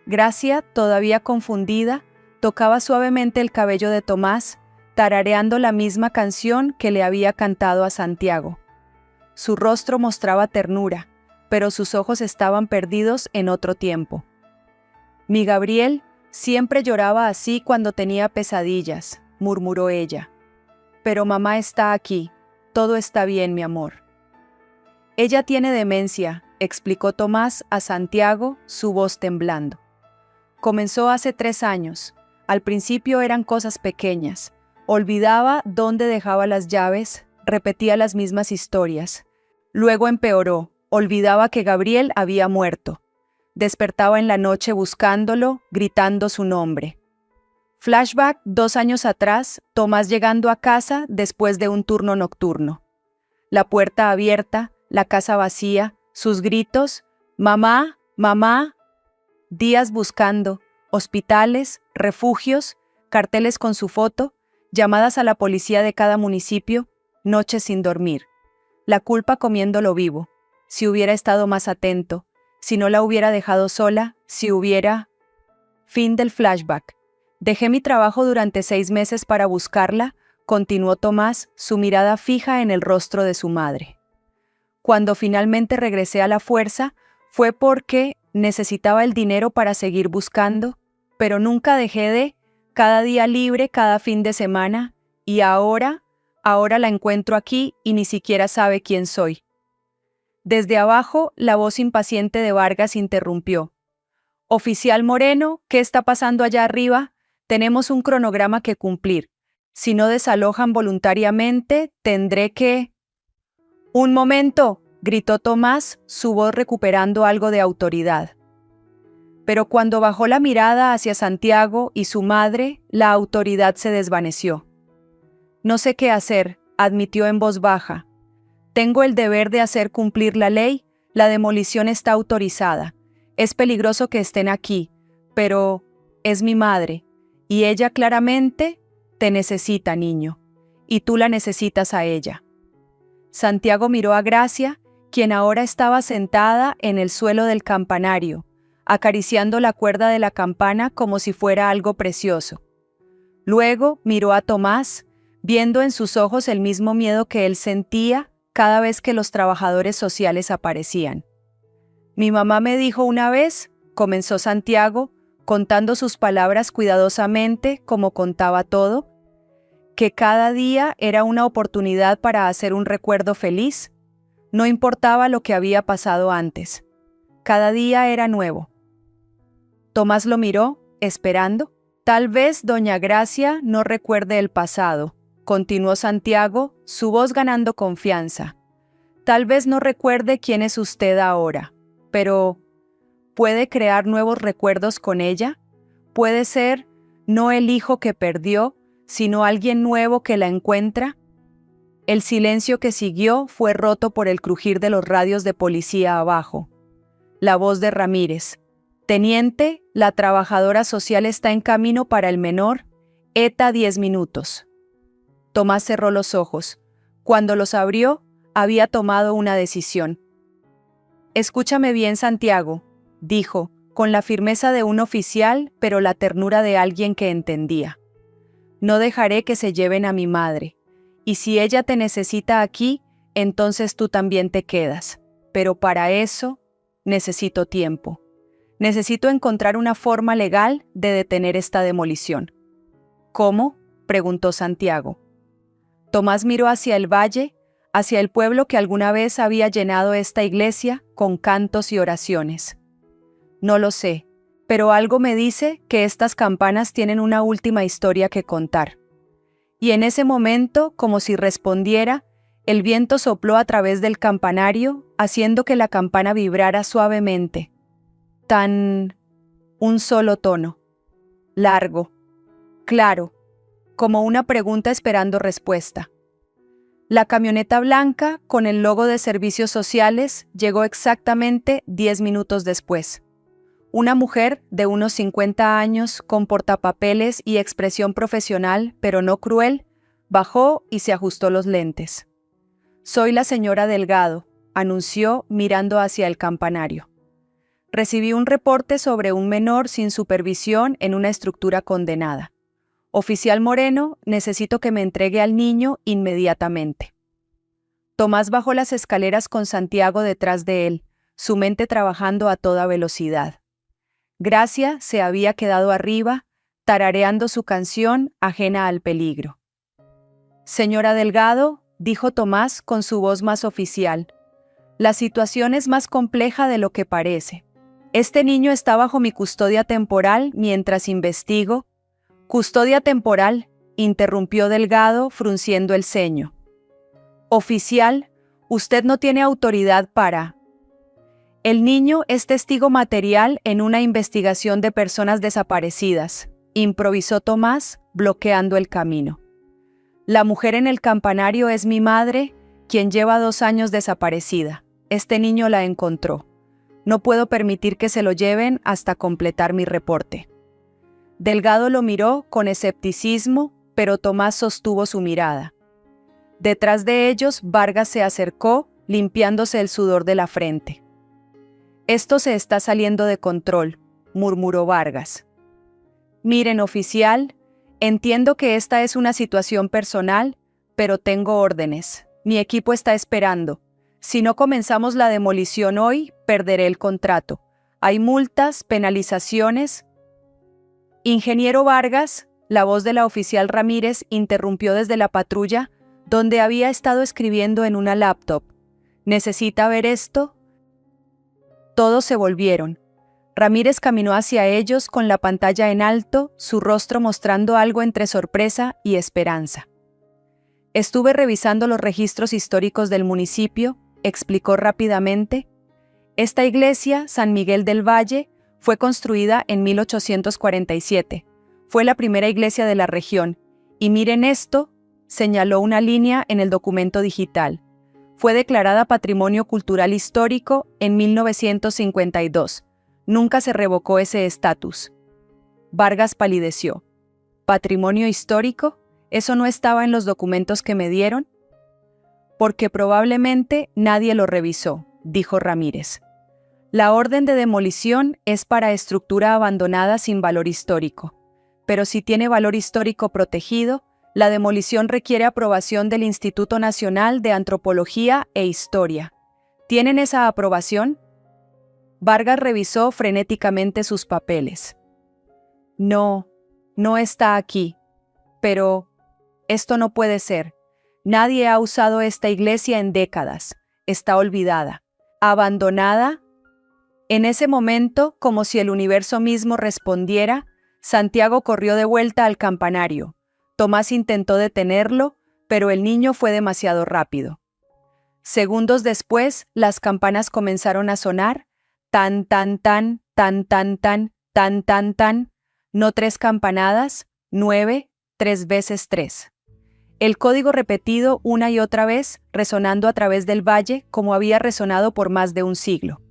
Speaker 1: Gracia, todavía confundida, tocaba suavemente el cabello de Tomás, tarareando la misma canción que le había cantado a Santiago. Su rostro mostraba ternura, pero sus ojos estaban perdidos en otro tiempo. «Mi Gabriel siempre lloraba así cuando tenía pesadillas», murmuró ella. «Pero mamá está aquí. Todo está bien, mi amor». «Ella tiene demencia», explicó Tomás a Santiago, su voz temblando. «Comenzó hace 3 años. Al principio eran cosas pequeñas. Olvidaba dónde dejaba las llaves, repetía las mismas historias. Luego empeoró, olvidaba que Gabriel había muerto. Despertaba en la noche buscándolo, gritando su nombre». Flashback 2 años atrás, Tomás llegando a casa después de un turno nocturno. La puerta abierta, la casa vacía, sus gritos, «¡Mamá! ¡Mamá!». Días buscando, hospitales, refugios, carteles con su foto, llamadas a la policía de cada municipio, noches sin dormir. La culpa comiéndolo vivo. Si hubiera estado más atento, si no la hubiera dejado sola, si hubiera... Fin del flashback. Dejé mi trabajo durante 6 meses para buscarla, continuó Tomás, su mirada fija en el rostro de su madre. Cuando finalmente regresé a la fuerza, fue porque necesitaba el dinero para seguir buscando, pero nunca dejé de, cada día libre, cada fin de semana, y ahora la encuentro aquí y ni siquiera sabe quién soy. Desde abajo, la voz impaciente de Vargas interrumpió. «Oficial Moreno, ¿qué está pasando allá arriba? Tenemos un cronograma que cumplir. Si no desalojan voluntariamente, tendré que...» «Un momento», gritó Tomás, su voz recuperando algo de autoridad. Pero cuando bajó la mirada hacia Santiago y su madre, la autoridad se desvaneció. «No sé qué hacer», admitió en voz baja. «Tengo el deber de hacer cumplir la ley, la demolición está autorizada. Es peligroso que estén aquí, pero es mi madre, y ella claramente te necesita, niño, y tú la necesitas a ella». Santiago miró a Gracia, quien ahora estaba sentada en el suelo del campanario, acariciando la cuerda de la campana como si fuera algo precioso. Luego miró a Tomás, viendo en sus ojos el mismo miedo que él sentía cada vez que los trabajadores sociales aparecían. «Mi mamá me dijo una vez», comenzó Santiago, contando sus palabras cuidadosamente como contaba todo, «que cada día era una oportunidad para hacer un recuerdo feliz. No importaba lo que había pasado antes. Cada día era nuevo». Tomás lo miró, esperando. «Tal vez doña Gracia no recuerde el pasado», continuó Santiago, su voz ganando confianza. «Tal vez no recuerde quién es usted ahora, pero ¿puede crear nuevos recuerdos con ella? ¿Puede ser no el hijo que perdió, sino alguien nuevo que la encuentra?» El silencio que siguió fue roto por el crujir de los radios de policía abajo. La voz de Ramírez. «Teniente, la trabajadora social está en camino para el menor. ETA 10 minutos». Tomás cerró los ojos. Cuando los abrió, había tomado una decisión. «Escúchame bien, Santiago», dijo, con la firmeza de un oficial, pero la ternura de alguien que entendía. «No dejaré que se lleven a mi madre. Y si ella te necesita aquí, entonces tú también te quedas. Pero para eso, necesito tiempo. Necesito encontrar una forma legal de detener esta demolición». «¿Cómo?», preguntó Santiago. Tomás miró hacia el valle, hacia el pueblo que alguna vez había llenado esta iglesia con cantos y oraciones. No lo sé, pero algo me dice que estas campanas tienen una última historia que contar. Y en ese momento, como si respondiera, el viento sopló a través del campanario, haciendo que la campana vibrara suavemente. Un solo tono. Largo. Claro. Como una pregunta esperando respuesta. La camioneta blanca, con el logo de Servicios Sociales, llegó exactamente 10 minutos después. Una mujer de unos 50 años, con portapapeles y expresión profesional, pero no cruel, bajó y se ajustó los lentes. «Soy la señora Delgado», anunció mirando hacia el campanario. «Recibí un reporte sobre un menor sin supervisión en una estructura condenada. Oficial Moreno, necesito que me entregue al niño inmediatamente». Tomás bajó las escaleras con Santiago detrás de él, su mente trabajando a toda velocidad. Gracia se había quedado arriba, tarareando su canción ajena al peligro. «Señora Delgado», dijo Tomás con su voz más oficial, «la situación es más compleja de lo que parece. Este niño está bajo mi custodia temporal mientras investigo». «¿Custodia temporal?», interrumpió Delgado, frunciendo el ceño. «Oficial, usted no tiene autoridad para...». «El niño es testigo material en una investigación de personas desaparecidas», improvisó Tomás, bloqueando el camino. «La mujer en el campanario es mi madre, quien lleva 2 años desaparecida. Este niño la encontró. No puedo permitir que se lo lleven hasta completar mi reporte». Delgado lo miró con escepticismo, pero Tomás sostuvo su mirada. Detrás de ellos, Vargas se acercó, limpiándose el sudor de la frente. «Esto se está saliendo de control», murmuró Vargas. «Miren, oficial, entiendo que esta es una situación personal, pero tengo órdenes. Mi equipo está esperando. Si no comenzamos la demolición hoy, perderé el contrato. Hay multas, penalizaciones». «Ingeniero Vargas», la voz de la oficial Ramírez interrumpió desde la patrulla, donde había estado escribiendo en una laptop. «¿Necesita ver esto?». Todos se volvieron. Ramírez caminó hacia ellos con la pantalla en alto, su rostro mostrando algo entre sorpresa y esperanza. «Estuve revisando los registros históricos del municipio», explicó rápidamente. «Esta iglesia, San Miguel del Valle, fue construida en 1847. Fue la primera iglesia de la región. Y miren esto», señaló una línea en el documento digital. «Fue declarada Patrimonio Cultural Histórico en 1952. Nunca se revocó ese estatus». Vargas palideció. «¿Patrimonio histórico? ¿Eso no estaba en los documentos que me dieron?». «Porque probablemente nadie lo revisó», dijo Ramírez. «La orden de demolición es para estructura abandonada sin valor histórico. Pero si tiene valor histórico protegido, la demolición requiere aprobación del Instituto Nacional de Antropología e Historia. ¿Tienen esa aprobación?». Vargas revisó frenéticamente sus papeles. «No, no está aquí. Pero esto no puede ser. Nadie ha usado esta iglesia en décadas. Está olvidada, abandonada». En ese momento, como si el universo mismo respondiera, Santiago corrió de vuelta al campanario. Tomás intentó detenerlo, pero el niño fue demasiado rápido. Segundos después, las campanas comenzaron a sonar, tan, tan, tan, tan, tan, tan, tan, tan, tan, no 3 campanadas, 9, 3 veces 3. El código repetido una y otra vez, resonando a través del valle como había resonado por más de un siglo.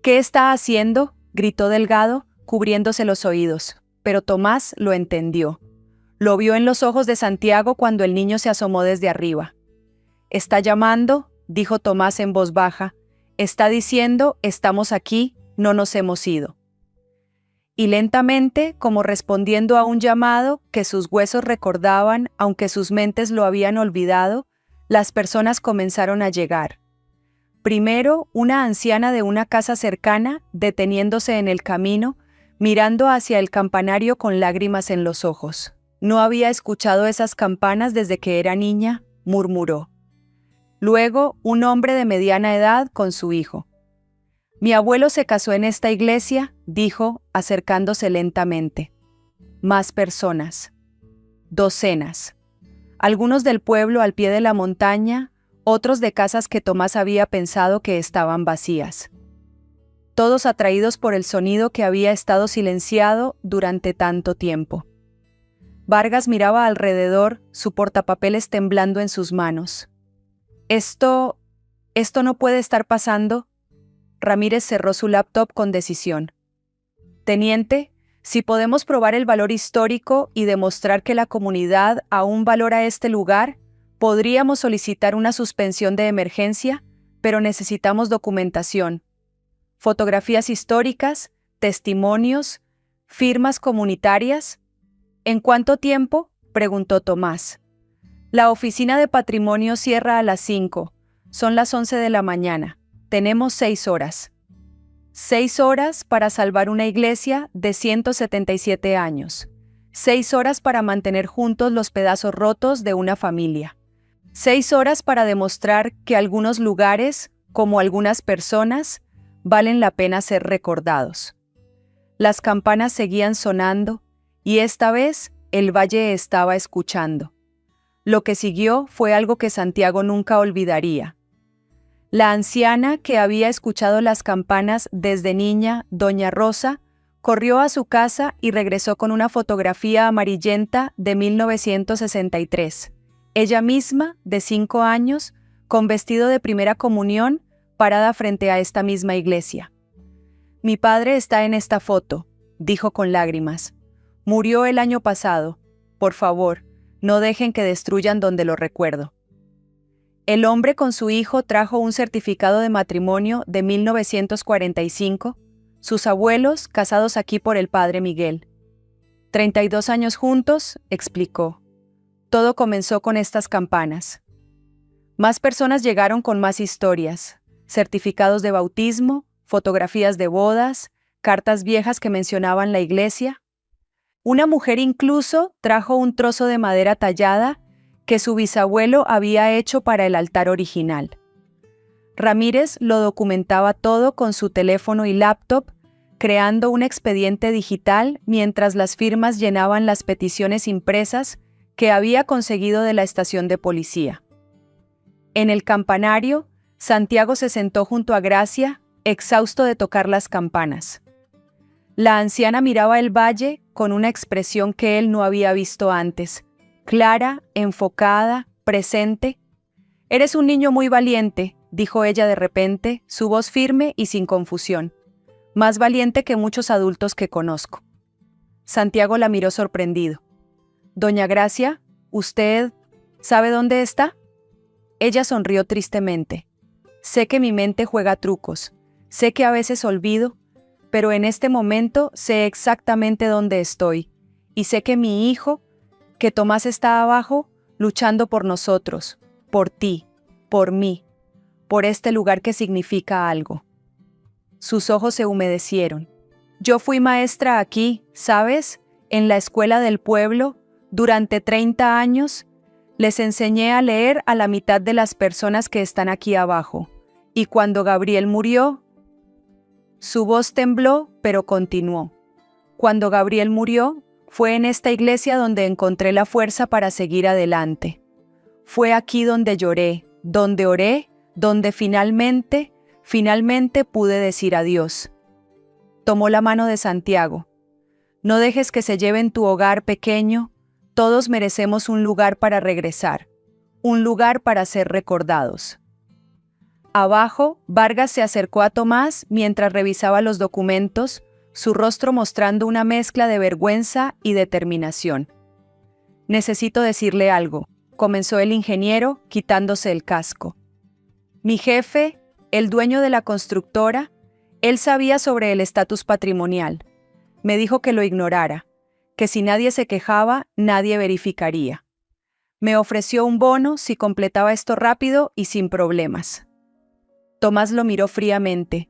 Speaker 1: «¿Qué está haciendo?», gritó Delgado, cubriéndose los oídos, pero Tomás lo entendió. Lo vio en los ojos de Santiago cuando el niño se asomó desde arriba. «Está llamando», dijo Tomás en voz baja. «Está diciendo, estamos aquí, no nos hemos ido». Y lentamente, como respondiendo a un llamado que sus huesos recordaban, aunque sus mentes lo habían olvidado, las personas comenzaron a llegar. Primero, una anciana de una casa cercana, deteniéndose en el camino, mirando hacia el campanario con lágrimas en los ojos. «No había escuchado esas campanas desde que era niña», murmuró. Luego, un hombre de mediana edad con su hijo. Mi abuelo se casó en esta iglesia, dijo, acercándose lentamente. Más personas. Docenas. Algunos del pueblo al pie de la montaña, otros de casas que Tomás había pensado que estaban vacías. Todos atraídos por el sonido que había estado silenciado durante tanto tiempo. Vargas miraba alrededor, su portapapeles temblando en sus manos. Esto no puede estar pasando. Ramírez cerró su laptop con decisión. Teniente, si podemos probar el valor histórico y demostrar que la comunidad aún valora este lugar, podríamos solicitar una suspensión de emergencia, pero necesitamos documentación. Fotografías históricas, testimonios, firmas comunitarias. ¿En cuánto tiempo?, preguntó Tomás. La oficina de patrimonio cierra a las 5. Son las 11 de la mañana. Tenemos 6 horas. 6 horas para salvar una iglesia de 177 años. 6 horas para mantener juntos los pedazos rotos de una familia. 6 horas para demostrar que algunos lugares, como algunas personas, valen la pena ser recordados. Las campanas seguían sonando, y esta vez el valle estaba escuchando. Lo que siguió fue algo que Santiago nunca olvidaría. La anciana que había escuchado las campanas desde niña, doña Rosa, corrió a su casa y regresó con una fotografía amarillenta de 1963. Ella misma, de 5 años, con vestido de primera comunión, parada frente a esta misma iglesia. Mi padre está en esta foto, dijo con lágrimas. Murió el año pasado. Por favor, no dejen que destruyan donde lo recuerdo. El hombre con su hijo trajo un certificado de matrimonio de 1945, sus abuelos casados aquí por el padre Miguel. 32 años juntos, explicó. Todo comenzó con estas campanas. Más personas llegaron con más historias, certificados de bautismo, fotografías de bodas, cartas viejas que mencionaban la iglesia. Una mujer incluso trajo un trozo de madera tallada que su bisabuelo había hecho para el altar original. Ramírez lo documentaba todo con su teléfono y laptop, creando un expediente digital mientras las firmas llenaban las peticiones impresas que había conseguido de la estación de policía. En el campanario, Santiago se sentó junto a Gracia, exhausto de tocar las campanas. La anciana miraba el valle con una expresión que él no había visto antes, clara, enfocada, presente. «Eres un niño muy valiente», dijo ella de repente, su voz firme y sin confusión. «Más valiente que muchos adultos que conozco». Santiago la miró sorprendido. «Doña Gracia, ¿usted sabe dónde está?» Ella sonrió tristemente. «Sé que mi mente juega trucos, sé que a veces olvido, pero en este momento sé exactamente dónde estoy, y sé que mi hijo, que Tomás está abajo, luchando por nosotros, por ti, por mí, por este lugar que significa algo». Sus ojos se humedecieron. «Yo fui maestra aquí, ¿sabes? En la escuela del pueblo, durante 30 años, les enseñé a leer a la mitad de las personas que están aquí abajo. Y cuando Gabriel murió...» Su voz tembló, pero continuó. «Cuando Gabriel murió, fue en esta iglesia donde encontré la fuerza para seguir adelante. Fue aquí donde lloré, donde oré, donde finalmente pude decir adiós». Tomó la mano de Santiago. «No dejes que se lleven tu hogar pequeño. Todos merecemos un lugar para regresar, un lugar para ser recordados». Abajo, Vargas se acercó a Tomás mientras revisaba los documentos, su rostro mostrando una mezcla de vergüenza y determinación. «Necesito decirle algo», comenzó el ingeniero, quitándose el casco. «Mi jefe, el dueño de la constructora, él sabía sobre el estatus patrimonial. Me dijo que lo ignorara, que si nadie se quejaba, nadie verificaría. Me ofreció un bono si completaba esto rápido y sin problemas». Tomás lo miró fríamente.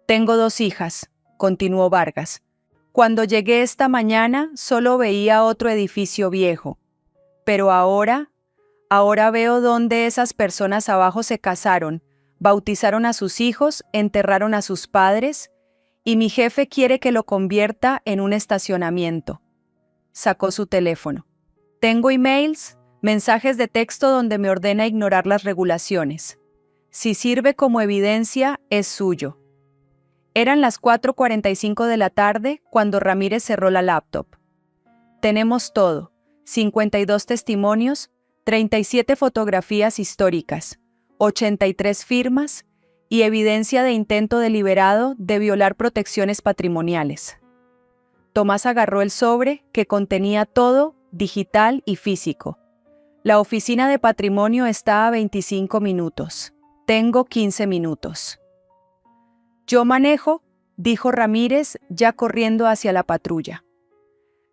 Speaker 1: «Tengo 2 hijas», continuó Vargas. «Cuando llegué esta mañana solo veía otro edificio viejo. Pero ahora Ahora veo dónde esas personas abajo se casaron, bautizaron a sus hijos, enterraron a sus padres, y mi jefe quiere que lo convierta en un estacionamiento. Sacó su teléfono. Tengo emails, mensajes de texto donde me ordena ignorar las regulaciones. Si sirve como evidencia, es suyo. Eran las 4:45 de la tarde cuando Ramírez cerró la laptop. Tenemos todo: 52 testimonios, 37 fotografías históricas, 83 firmas y evidencia de intento deliberado de violar protecciones patrimoniales. Tomás agarró el sobre, que contenía todo, digital y físico. La oficina de patrimonio está a 25 minutos. Tengo 15 minutos. Yo manejo, dijo Ramírez, ya corriendo hacia la patrulla.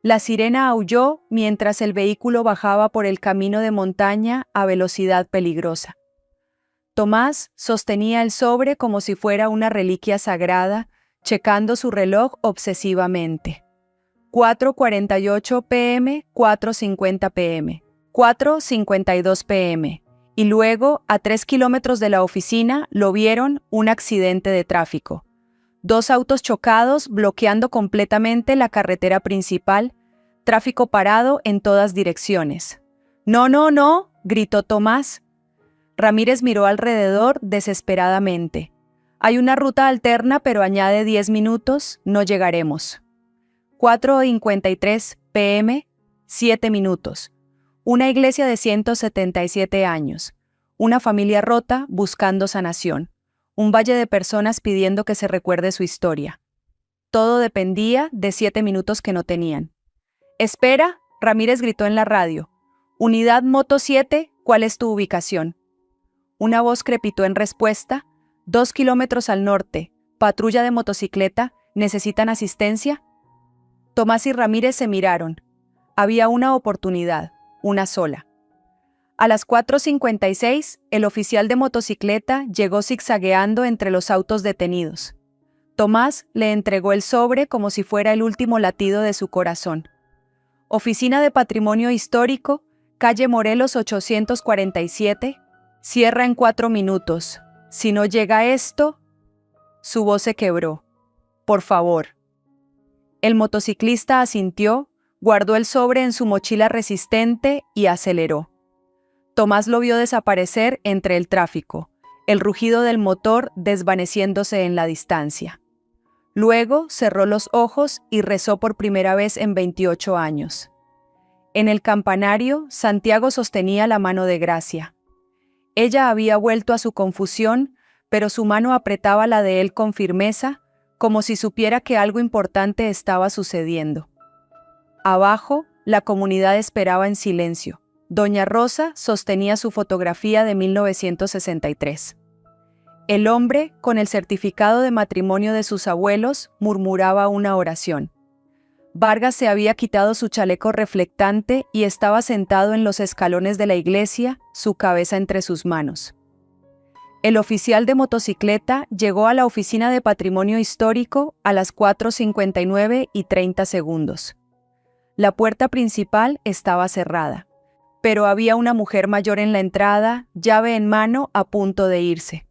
Speaker 1: La sirena aulló mientras el vehículo bajaba por el camino de montaña a velocidad peligrosa. Tomás sostenía el sobre como si fuera una reliquia sagrada, checando su reloj obsesivamente. 4:48 p.m., 4:50 p.m., 4:52 p.m. Y luego, a 3 kilómetros de la oficina, lo vieron: un accidente de tráfico. 2 autos chocados bloqueando completamente la carretera principal, tráfico parado en todas direcciones. «¡No, no, no!», gritó Tomás. Ramírez miró alrededor desesperadamente. «Hay una ruta alterna, pero añade 10 minutos, no llegaremos». 4:53 p.m., 7 minutos. Una iglesia de 177 años. Una familia rota buscando sanación. Un valle de personas pidiendo que se recuerde su historia. Todo dependía de 7 minutos que no tenían. «Espera», Ramírez gritó en la radio. «Unidad Moto 7, ¿cuál es tu ubicación?». Una voz crepitó en respuesta. 2 kilómetros al norte. Patrulla de motocicleta, ¿necesitan asistencia? Tomás y Ramírez se miraron. Había una oportunidad, una sola. A las 4:56, el oficial de motocicleta llegó zigzagueando entre los autos detenidos. Tomás le entregó el sobre como si fuera el último latido de su corazón. Oficina de Patrimonio Histórico, calle Morelos 847, cierra en 4 minutos. Si no llega esto... Su voz se quebró. «Por favor». El motociclista asintió, guardó el sobre en su mochila resistente y aceleró. Tomás lo vio desaparecer entre el tráfico, el rugido del motor desvaneciéndose en la distancia. Luego cerró los ojos y rezó por primera vez en 28 años. En el campanario, Santiago sostenía la mano de Gracia. Ella había vuelto a su confusión, pero su mano apretaba la de él con firmeza, como si supiera que algo importante estaba sucediendo. Abajo, la comunidad esperaba en silencio. Doña Rosa sostenía su fotografía de 1963. El hombre, con el certificado de matrimonio de sus abuelos, murmuraba una oración. Vargas se había quitado su chaleco reflectante y estaba sentado en los escalones de la iglesia, su cabeza entre sus manos. El oficial de motocicleta llegó a la oficina de patrimonio histórico a las 4:59:30. La puerta principal estaba cerrada, pero había una mujer mayor en la entrada, llave en mano, a punto de irse.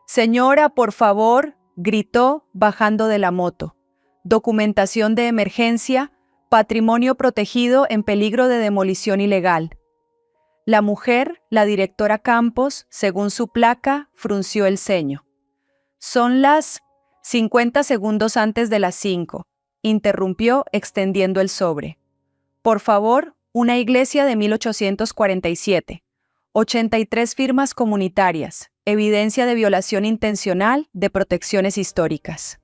Speaker 1: «Señora, por favor», gritó, bajando de la moto. «Documentación de emergencia, patrimonio protegido en peligro de demolición ilegal». La mujer, la directora Campos, según su placa, frunció el ceño. «Son las 50 segundos antes de las 5», interrumpió extendiendo el sobre. «Por favor, una iglesia de 1847, 83 firmas comunitarias, evidencia de violación intencional de protecciones históricas».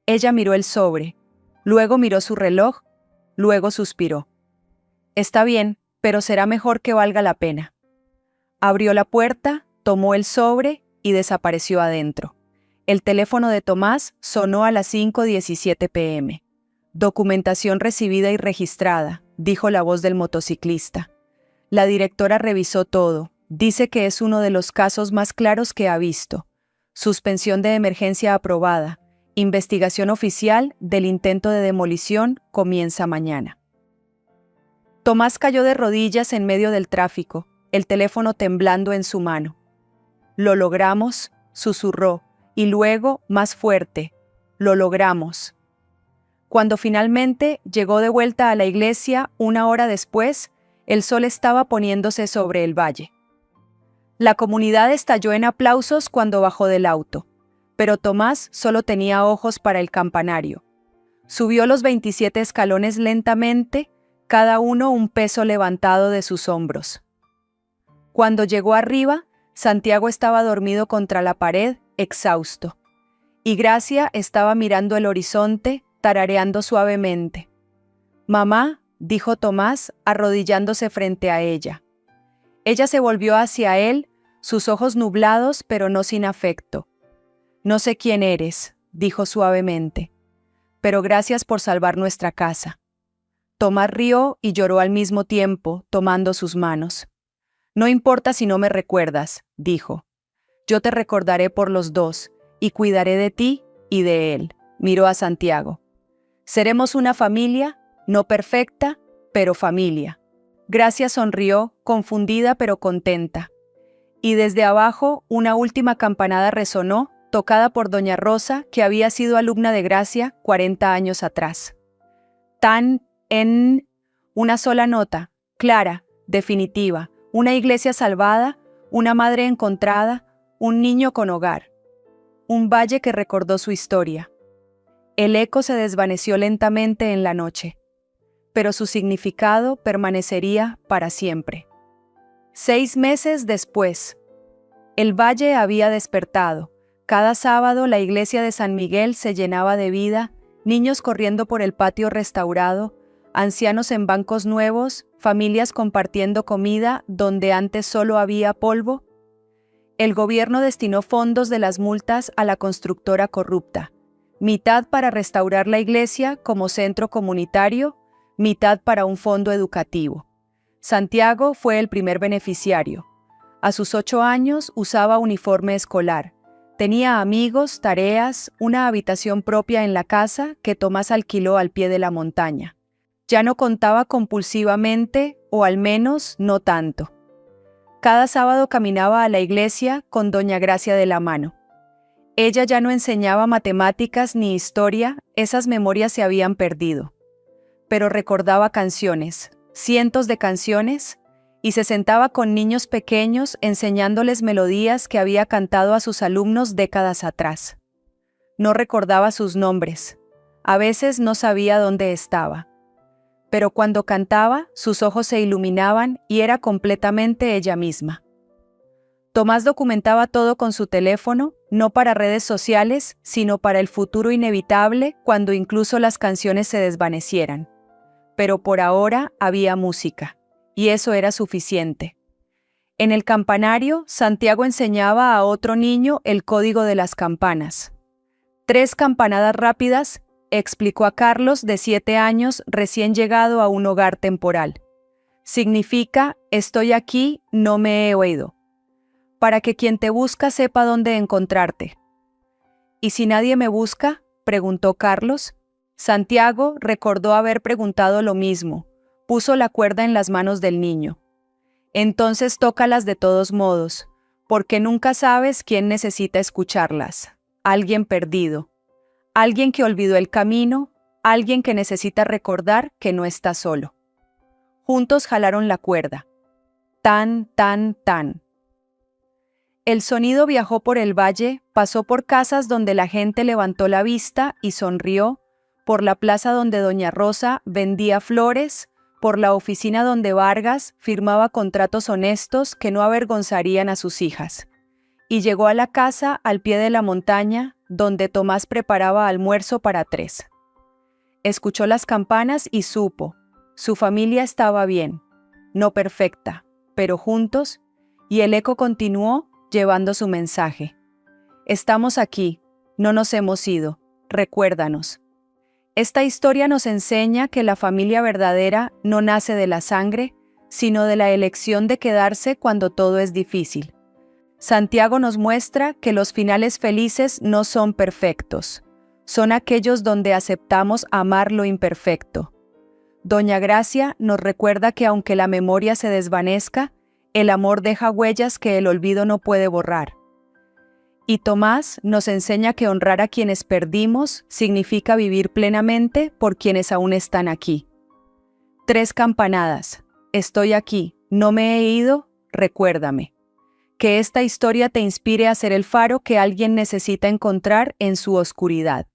Speaker 1: Ella miró el sobre, luego miró su reloj, luego suspiró. «Está bien, pero será mejor que valga la pena». Abrió la puerta, tomó el sobre y desapareció adentro. El teléfono de Tomás sonó a las 5:17 p.m. «Documentación recibida y registrada», dijo la voz del motociclista. La directora revisó todo. Dice que es uno de los casos más claros que ha visto. Suspensión de emergencia aprobada. Investigación oficial del intento de demolición comienza mañana. Tomás cayó de rodillas en medio del tráfico. el teléfono temblando en su mano. «Lo logramos», susurró, y luego, más fuerte, «lo logramos». Cuando finalmente llegó de vuelta a la iglesia, 1 hora después, el sol estaba poniéndose sobre el valle. La comunidad estalló en aplausos cuando bajó del auto, pero Tomás solo tenía ojos para el campanario. Subió los 27 escalones lentamente, cada uno un peso levantado de sus hombros. Cuando llegó arriba, Santiago estaba dormido contra la pared, exhausto, y Gracia estaba mirando el horizonte, tarareando suavemente. «Mamá», dijo Tomás, arrodillándose frente a ella. Ella se volvió hacia él, sus ojos nublados pero no sin afecto. «No sé quién eres», dijo suavemente, «pero gracias por salvar nuestra casa». Tomás rió y lloró al mismo tiempo, tomando sus manos. «No importa si no me recuerdas», dijo. «Yo te recordaré por los dos, y cuidaré de ti y de él», miró a Santiago. «Seremos una familia, no perfecta, pero familia». Gracia sonrió, confundida pero contenta. Y desde abajo una última campanada resonó, tocada por doña Rosa, que había sido alumna de Gracia 40 años atrás. Tan, en, una sola nota, clara, definitiva, una iglesia salvada, una madre encontrada, un niño con hogar. Un valle que recordó su historia. El eco se desvaneció lentamente en la noche, pero su significado permanecería para siempre. 6 meses después, el valle había despertado. Cada sábado la iglesia de San Miguel se llenaba de vida, niños corriendo por el patio restaurado, ancianos en bancos nuevos, familias compartiendo comida donde antes solo había polvo. El gobierno destinó fondos de las multas a la constructora corrupta, mitad para restaurar la iglesia como centro comunitario, mitad para un fondo educativo. Santiago fue el primer beneficiario. A sus 8 años usaba uniforme escolar. Tenía amigos, tareas, una habitación propia en la casa que Tomás alquiló al pie de la montaña. Ya no contaba compulsivamente, o al menos no tanto. Cada sábado caminaba a la iglesia con doña Gracia de la mano. Ella ya no enseñaba matemáticas ni historia, esas memorias se habían perdido. Pero recordaba canciones, cientos de canciones, y se sentaba con niños pequeños enseñándoles melodías que había cantado a sus alumnos décadas atrás. No recordaba sus nombres, a veces no sabía dónde estaba. Pero cuando cantaba, sus ojos se iluminaban y era completamente ella misma. Tomás documentaba todo con su teléfono, no para redes sociales, sino para el futuro inevitable cuando incluso las canciones se desvanecieran. Pero por ahora había música, y eso era suficiente. En el campanario, Santiago enseñaba a otro niño el código de las campanas. 3 campanadas rápidas, explicó a Carlos, de 7 años, recién llegado a un hogar temporal. Significa, estoy aquí, no me he oído. Para que quien te busca sepa dónde encontrarte. ¿Y si nadie me busca?, preguntó Carlos. Santiago recordó haber preguntado lo mismo. Puso la cuerda en las manos del niño. Entonces tócalas de todos modos, porque nunca sabes quién necesita escucharlas. Alguien perdido. Alguien que olvidó el camino, alguien que necesita recordar que no está solo. Juntos jalaron la cuerda. Tan, tan, tan. El sonido viajó por el valle, pasó por casas donde la gente levantó la vista y sonrió, por la plaza donde doña Rosa vendía flores, por la oficina donde Vargas firmaba contratos honestos que no avergonzarían a sus hijas. Y llegó a la casa al pie de la montaña, donde Tomás preparaba almuerzo para 3. Escuchó las campanas y supo, su familia estaba bien, no perfecta, pero juntos, y el eco continuó llevando su mensaje. Estamos aquí, no nos hemos ido, recuérdanos. Esta historia nos enseña que la familia verdadera no nace de la sangre, sino de la elección de quedarse cuando todo es difícil. Santiago nos muestra que los finales felices no son perfectos, son aquellos donde aceptamos amar lo imperfecto. Doña Gracia nos recuerda que aunque la memoria se desvanezca, El amor deja huellas que el olvido no puede borrar. Y Tomás nos enseña que honrar a quienes perdimos significa vivir plenamente por quienes aún están aquí. 3 campanadas. Estoy aquí, no me he ido, recuérdame. Que esta historia te inspire a ser el faro que alguien necesita encontrar en su oscuridad.